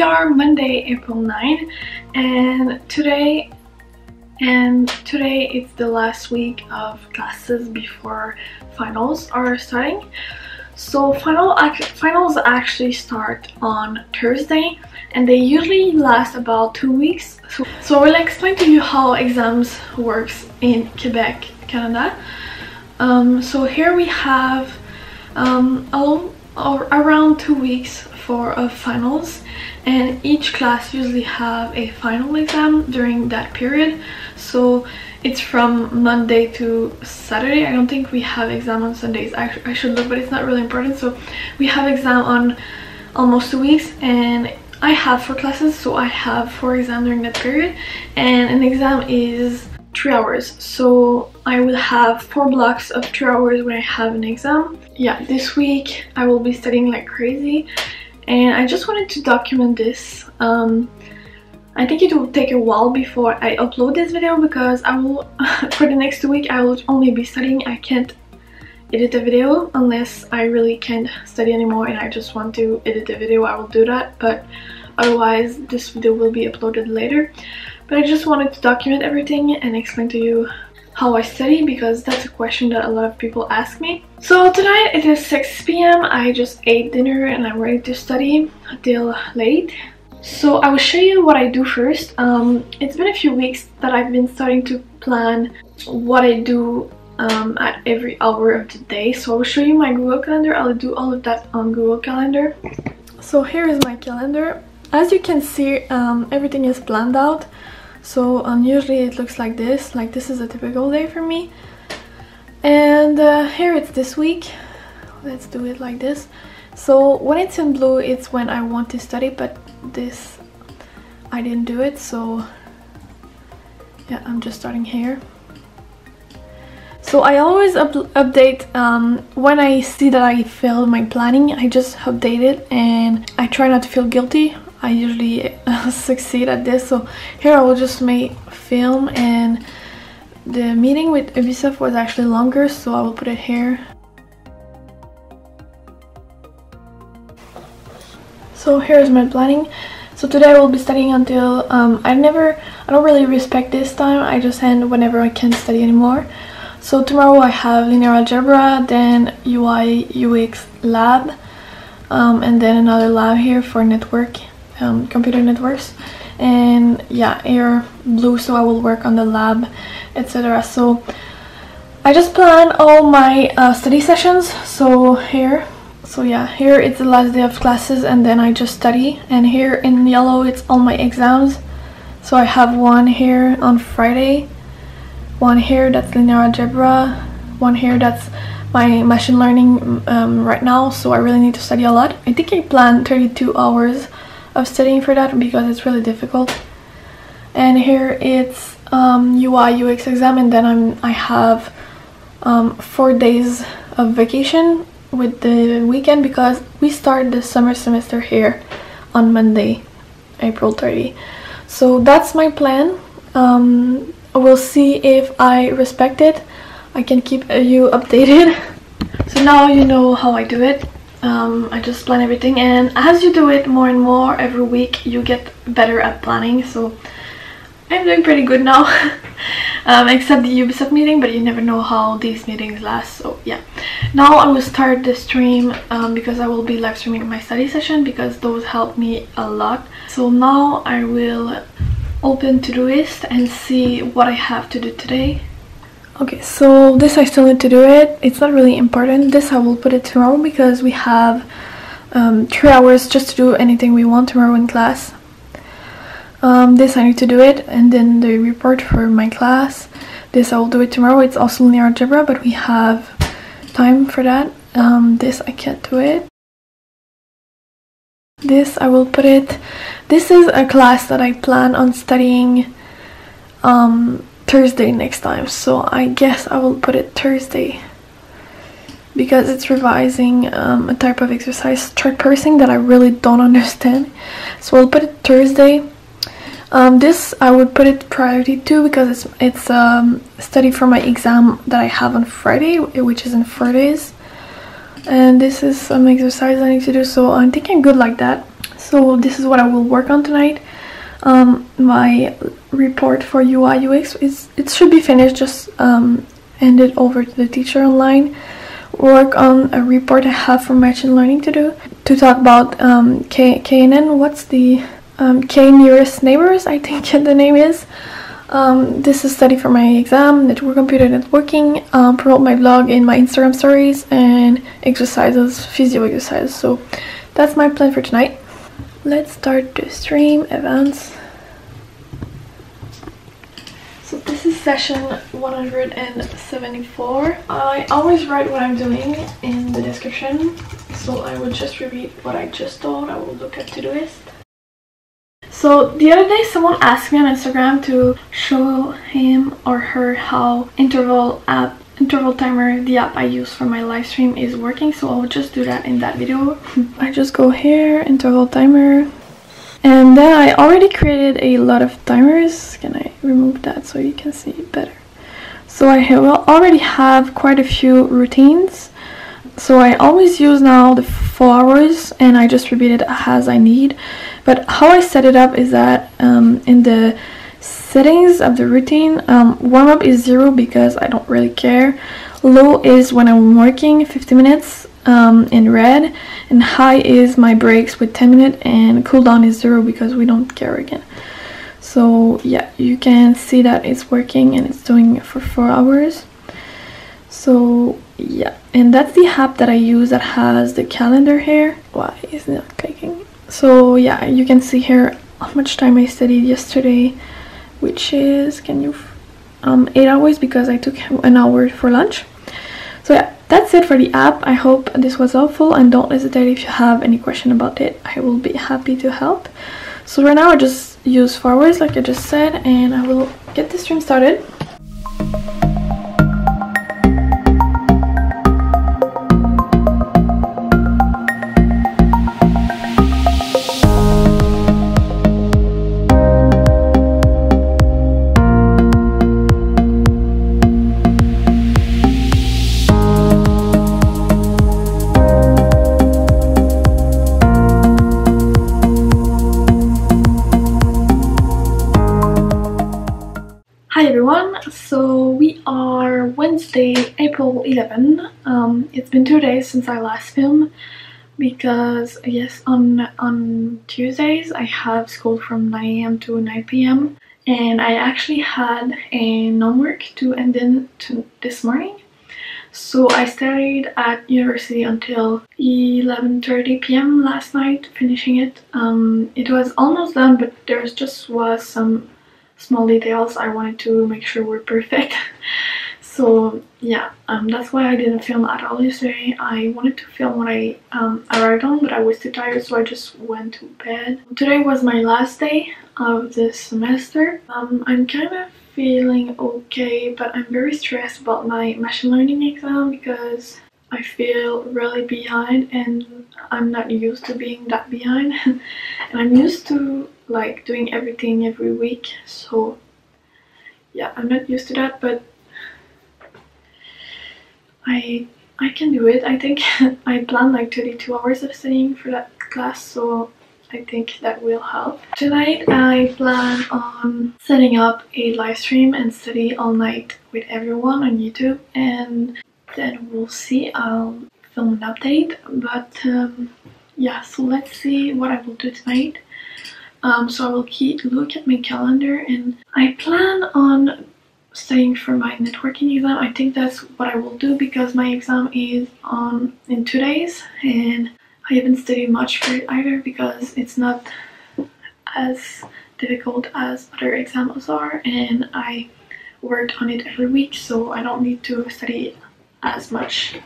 are Monday, April 9, and today it's the last week of classes before finals are starting. So finals actually start on Thursday, and they usually last about 2 weeks. So I will explain to you how exams works in Quebec, Canada. So here we have around 2 weeks for finals, and each class usually have a final exam during that period. So it's from Monday to Saturday. I don't think we have exam on Sundays. I should look, but it's not really important. So we have exam on almost 2 weeks, and I have 4 classes, so I have 4 exams during that period, and an exam is 3 hours. So I will have 4 blocks of 3 hours when I have an exam. Yeah, this week I will be studying like crazy, and I just wanted to document this. I think it will take a while before I upload this video, because I will for the next 2 weeks I will only be studying. I can't edit a video unless I really can't study anymore and I just want to edit a video. I will do that, but otherwise this video will be uploaded later. But I just wanted to document everything and explain to you how I study, because that's a question that a lot of people ask me. So tonight it is 6 p.m. I just ate dinner and I'm ready to study till late. So I will show you what I do first. It's been a few weeks that I've been starting to plan what I do at every hour of the day. So I will show you my Google Calendar. I'll do all of that on Google Calendar. So here is my calendar. As you can see, everything is planned out. So usually it looks like this. Like, this is a typical day for me. And here it's this week. Let's do it like this. So when it's in blue, it's when I want to study, but this I didn't do it, so yeah, I'm just starting here. So I always update when I see that I failed my planning. I just update it and I try not to feel guilty. I usually succeed at this. So here I will just film, and the meeting with Ubisoft was actually longer, so I will put it here. So here's my planning. So today I will be studying until I don't really respect this time. I just end whenever I can't study anymore. So tomorrow I have linear algebra, then UI UX lab, and then another lab here for network, computer networks. And yeah, air blue, so I will work on the lab, etc. So I just plan all my study sessions. So yeah, here it's the last day of classes, and then I just study. And here in yellow it's all my exams. So I have one here on Friday, one here that's linear algebra, one here that's my machine learning right now. So I really need to study a lot. I think I planned 32 hours of studying for that, because it's really difficult. And here it's UI UX exam, and then I have 4 days of vacation with the weekend, because we start the summer semester here on Monday, April 30. So that's my plan. We'll see if I respect it. I can keep you updated. So now you know how I do it. I just plan everything, and as you do it more and more every week, you get better at planning. So I'm doing pretty good now. Except the Ubisoft meeting, but you never know how these meetings last. So yeah, now I will start the stream, because I will be live streaming my study session, because those help me a lot. So now I will open Todoist and see what I have to do today. Okay, so this I still need to do it. It's not really important. This I will put it tomorrow, because we have 3 hours just to do anything we want tomorrow in class. This I need to do it, and then the report for my class, this I will do it tomorrow. It's also linear algebra, but we have time for that. This I can't do it. This I will put it. This is a class that I plan on studying Thursday next time, so I guess I will put it Thursday, because it's revising a type of exercise, chart parsing, that I really don't understand. So I'll put it Thursday. This I would put it priority 2, because it's study for my exam that I have on Friday, which is in 4 days. And this is some exercise I need to do, so I think I'm good like that. So this is what I will work on tonight. My report for UI UX it should be finished, just hand it over to the teacher online. Work on a report I have for machine learning to talk about KNN. What's the K nearest neighbors, I think the name is. This is study for my exam, network computer networking, promote my blog in my Instagram stories, and exercises, physio exercises. So that's my plan for tonight. Let's start the stream events. So this is session 174. I always write what I'm doing in the description, so I will just repeat what I just told. I will look at Todoist. So the other day someone asked me on Instagram to show him or her how interval timer, the app I use for my live stream, is working, so I'll just do that in that video. I just go here, interval timer, and then I already created a lot of timers. Can I remove that so you can see it better? So I already have quite a few routines. So I always use now the 4 hours, and I just repeat it as I need. But how I set it up is that in the settings of the routine, warm up is 0 because I don't really care. Low is when I'm working, 50 minutes in red, and high is my breaks with 10 minutes, and cooldown is 0 because we don't care again. So yeah, you can see that it's working and it's doing it for 4 hours. So yeah, and that's the app that I use that has the calendar here. Why is it not clicking? So yeah, you can see here how much time I studied yesterday, which is, 8 hours because I took an hour for lunch. So yeah, that's it for the app. I hope this was helpful, and don't hesitate if you have any question about it. I will be happy to help. So right now I just use 4 hours like I just said, and I will get the stream started. Hi everyone, so we are Wednesday, April 11. It's been 2 days since I last filmed because yes, on Tuesdays I have school from 9 AM to 9 PM, and I actually had a non-work to end in this morning. So I studied at university until 11:30 PM last night, finishing it. It was almost done, but there was some small details I wanted to make sure were perfect. So yeah, that's why I didn't film at all yesterday. I wanted to film when I arrived home, but I was too tired, so I just went to bed. Today was my last day of this semester. I'm kind of feeling okay, but I'm very stressed about my machine learning exam because I feel really behind, and I'm not used to being that behind. And I'm used to like doing everything every week, so yeah, I'm not used to that, but I can do it. I think I planned like 32 hours of studying for that class, so I think that will help. Tonight I plan on setting up a live stream and study all night with everyone on YouTube, and then we'll see. I'll film an update, but yeah, so let's see what I will do tonight. So I will look at my calendar, and I plan on studying for my networking exam. I think that's what I will do because my exam is in 2 days, and I haven't studied much for it either because it's not as difficult as other exams are, and I worked on it every week, so I don't need to study as much.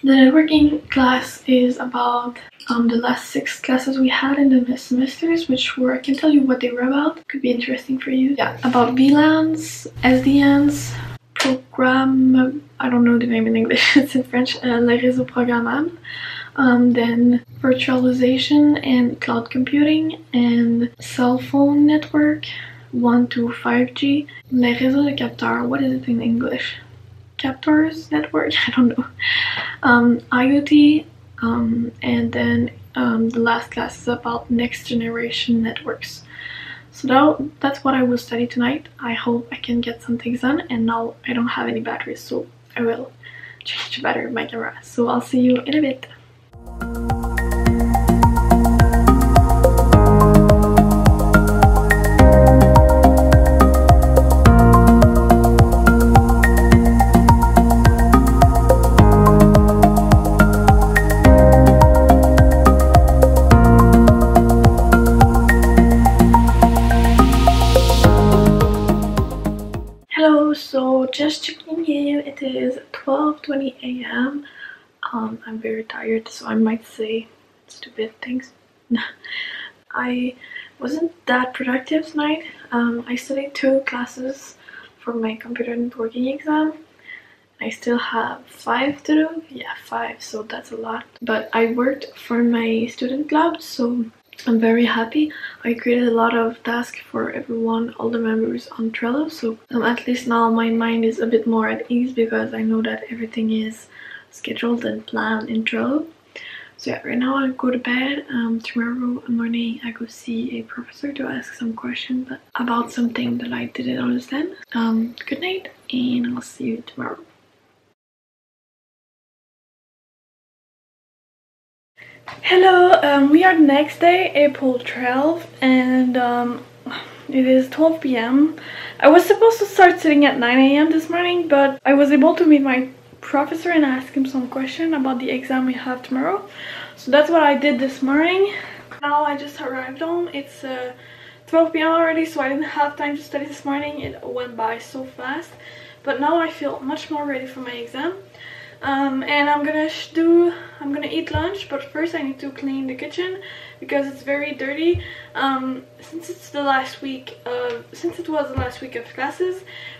The networking class is about the last 6 classes we had in the semesters, which were, I can tell you what they were about. Could be interesting for you. Yeah, about VLANs, SDNs, program, I don't know the name in English, it's in French, les réseaux programmables. Then virtualization and cloud computing, and cell phone network 1 to 5G. Les réseaux de capteurs, what is it in English? Captors network, I don't know. IoT, and then the last class is about next generation networks. So that's what I will study tonight. I hope I can get some things done, and now I don't have any batteries, so I will change the battery of my camera. So I'll see you in a bit. So just checking in, it is 12:20 a.m. I'm very tired, so I might say stupid things. I wasn't that productive tonight. I studied 2 classes for my computer networking exam. I still have 5 to do. Yeah, 5, so that's a lot. But I worked for my student club, so I'm very happy. I created a lot of tasks for everyone, all the members on Trello, so at least now my mind is a bit more at ease because I know that everything is scheduled and planned in Trello. So yeah, right now I go to bed. Tomorrow morning I go see a professor to ask some questions about something that I didn't understand. Good night, and I'll see you tomorrow. Hello, we are the next day, April 12th, and it is 12 p.m. I was supposed to start sitting at 9 a.m. this morning, but I was able to meet my professor and ask him some questions about the exam we have tomorrow. So that's what I did this morning. Now I just arrived home. It's 12 p.m. already, so I didn't have time to study this morning. It went by so fast, but now I feel much more ready for my exam. And I'm gonna eat lunch, but first I need to clean the kitchen because it's very dirty. Since it was the last week of classes,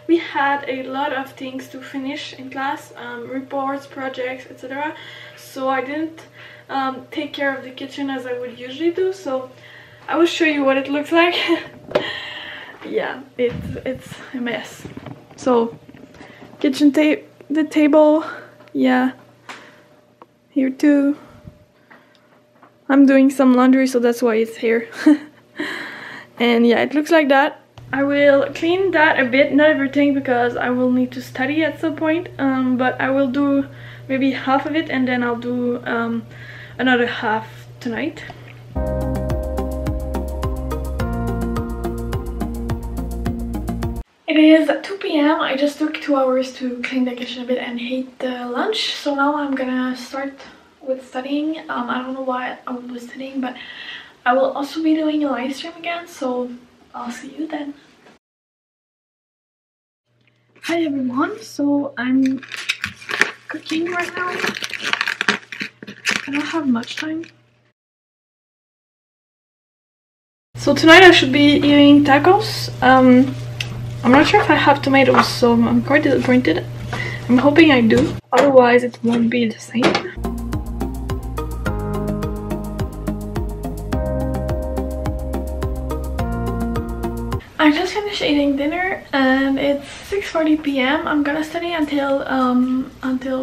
we had a lot of things to finish in class, reports, projects, etc. So I didn't take care of the kitchen as I would usually do. So I will show you what it looks like. Yeah, it's a mess. So kitchen the table. Yeah, here too. I'm doing some laundry, so that's why it's here. And yeah, it looks like that. I will clean that a bit, not everything, because I will need to study at some point. But I will do maybe half of it, and then I'll do another half tonight. It is 2 p.m. I just took 2 hours to clean the kitchen a bit and heat the lunch. So now I'm gonna start with studying. I don't know why I will be studying, but I will also be doing a live stream again. So I'll see you then. Hi everyone. So I'm cooking right now. I don't have much time. So tonight I should be eating tacos. I'm not sure if I have tomatoes, so I'm quite disappointed. I'm hoping I do, otherwise it won't be the same. I just finished eating dinner and it's 6:40 p.m. I'm gonna study until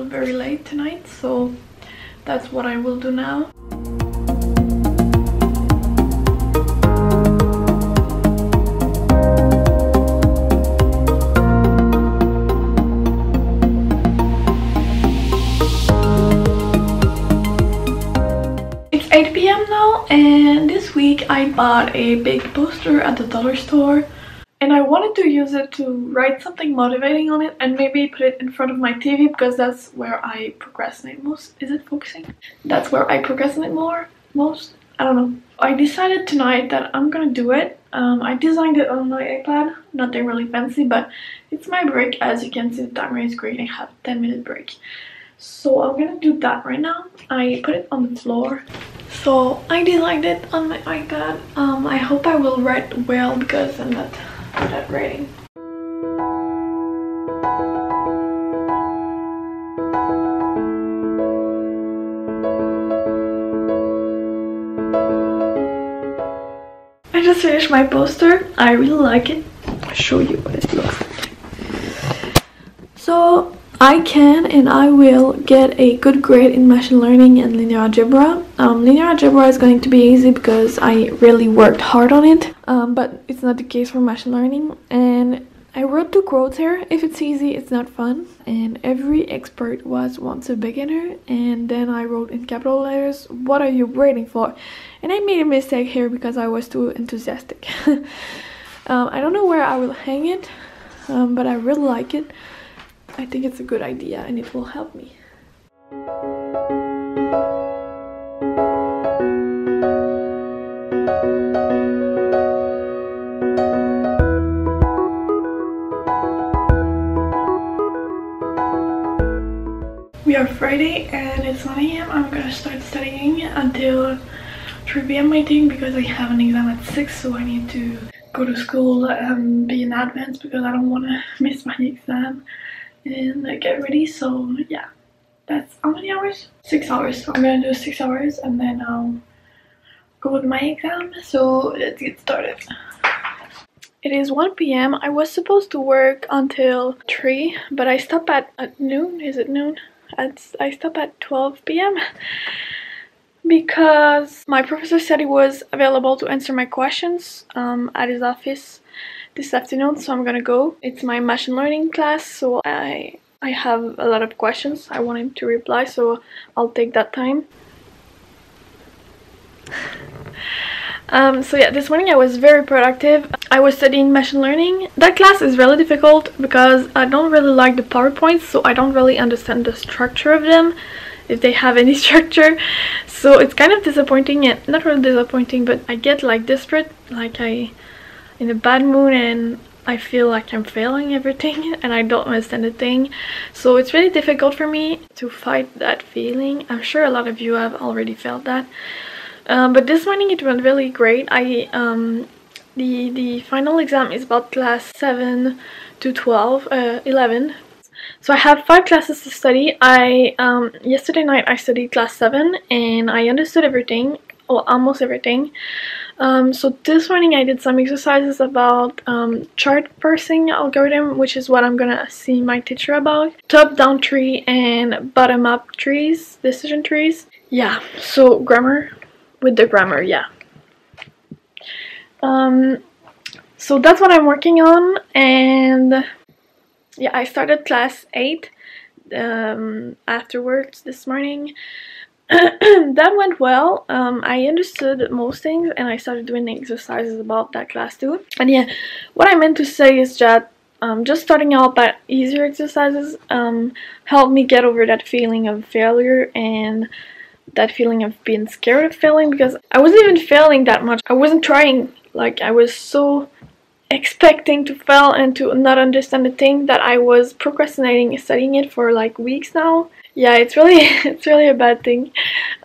very late tonight, so that's what I will do now. It's 8 p.m. now, and this week I bought a big poster at the dollar store, and I wanted to use it to write something motivating on it and maybe put it in front of my TV because that's where I procrastinate most. Is it focusing? That's where I procrastinate most. I don't know. I decided tonight that I'm gonna do it. I designed it on my iPad, nothing really fancy, but it's my break. As you can see, the timer is green. I have a 10-minute break. So I'm gonna do that right now. I put it on the floor. So I designed it on my iPad. I hope I will write well because I'm not good at writing. I just finished my poster. I really like it. I'll show you what it looks like. So I can and I will get a good grade in machine learning and linear algebra. Linear algebra is going to be easy because I really worked hard on it, but it's not the case for machine learning. And I wrote 2 quotes here: if it's easy, it's not fun, and every expert was once a beginner. And then I wrote in capital letters, what are you waiting for? And I made a mistake here because I was too enthusiastic. I don't know where I will hang it, but I really like it. I think it's a good idea and it will help me. We are Friday and it's 9 AM. I'm gonna start studying until 3 PM I think, because I have an exam at 6, so I need to go to school and be in advance because I don't want to miss my exam and get ready. So yeah, that's how many hours? 6 hours. So I'm gonna do 6 hours and then I'll go with my exam. So let's get started. It is 1 PM. I was supposed to work until 3, but I stopped at noon. Is it noon? I stopped at 12 PM because my professor said he was available to answer my questions at his office this afternoon, so I'm gonna go. It's my machine learning class, so I have a lot of questions I want him to reply, so I'll take that time. So yeah, this morning I was very productive. I was studying machine learning. That class is really difficult because I don't really like the PowerPoints, so I don't really understand the structure of them, if they have any structure. So it's kind of disappointing, and not really disappointing, but I get like desperate, like in a bad mood, and I feel like I'm failing everything and I don't understand a thing. So it's really difficult for me to fight that feeling. I'm sure a lot of you have already felt that. But this morning it went really great. The final exam is about class 7 to 11. So I have 5 classes to study. Yesterday night I studied class 7 and I understood everything, or almost everything. So this morning I did some exercises about chart parsing algorithm, which is what I'm gonna see my teacher about. Top-down tree and bottom-up trees, decision trees. Yeah, so grammar, with the grammar, yeah. So that's what I'm working on, and yeah, I started class 8 afterwards this morning. That went well. I understood most things and I started doing exercises about that class too. And yeah, what I meant to say is that just starting out by easier exercises helped me get over that feeling of failure and that feeling of being scared of failing, because I wasn't even failing that much. I wasn't trying. Like, I was so expecting to fail and to not understand the thing that I was procrastinating studying it for like weeks now. Yeah, it's really a bad thing.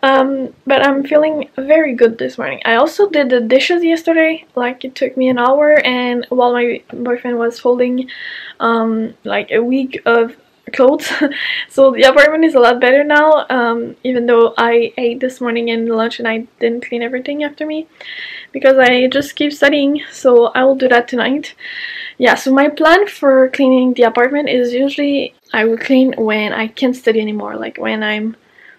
But I'm feeling very good this morning. I also did the dishes yesterday. Like, it took me an hour, and while my boyfriend was folding like a week of clothes. So the apartment is a lot better now, even though I ate this morning and lunch and I didn't clean everything after me because I just keep studying. So I will do that tonight. Yeah, so my plan for cleaning the apartment is usually I will clean when I can't study anymore, like when I'm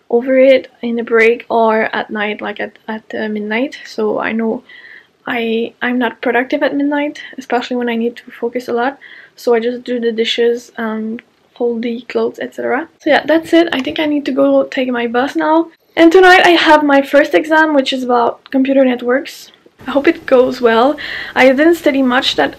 over it in the break or at night, like at midnight. So I know I'm not productive at midnight, especially when I need to focus a lot. So I just do the dishes, fold the clothes, etc. So yeah, that's it. I think I need to go take my bus now. And tonight I have my first exam, which is about computer networks. I hope it goes well. I didn't study much that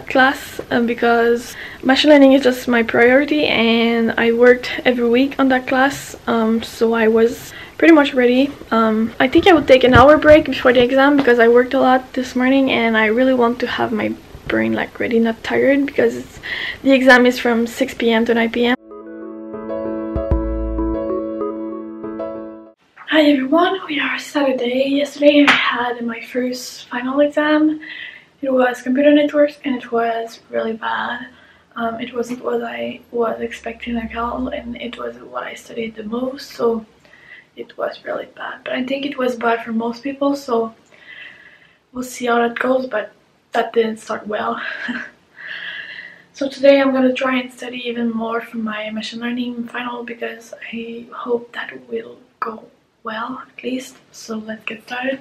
class because machine learning is just my priority, and I worked every week on that class, so I was pretty much ready. I think I would take an hour break before the exam because I worked a lot this morning and I really want to have my brain like ready, not tired, because the exam is from 6 PM to 9 PM. Hi everyone, we are Saturday. Yesterday I had my first final exam. It was computer networks and it was really bad. It wasn't what I was expecting at all, and it wasn't what I studied the most, so it was really bad. But I think it was bad for most people, so we'll see how that goes, but that didn't start well. So today I'm gonna try and study even more for my machine learning final because I hope that will go well at least. So let's get started.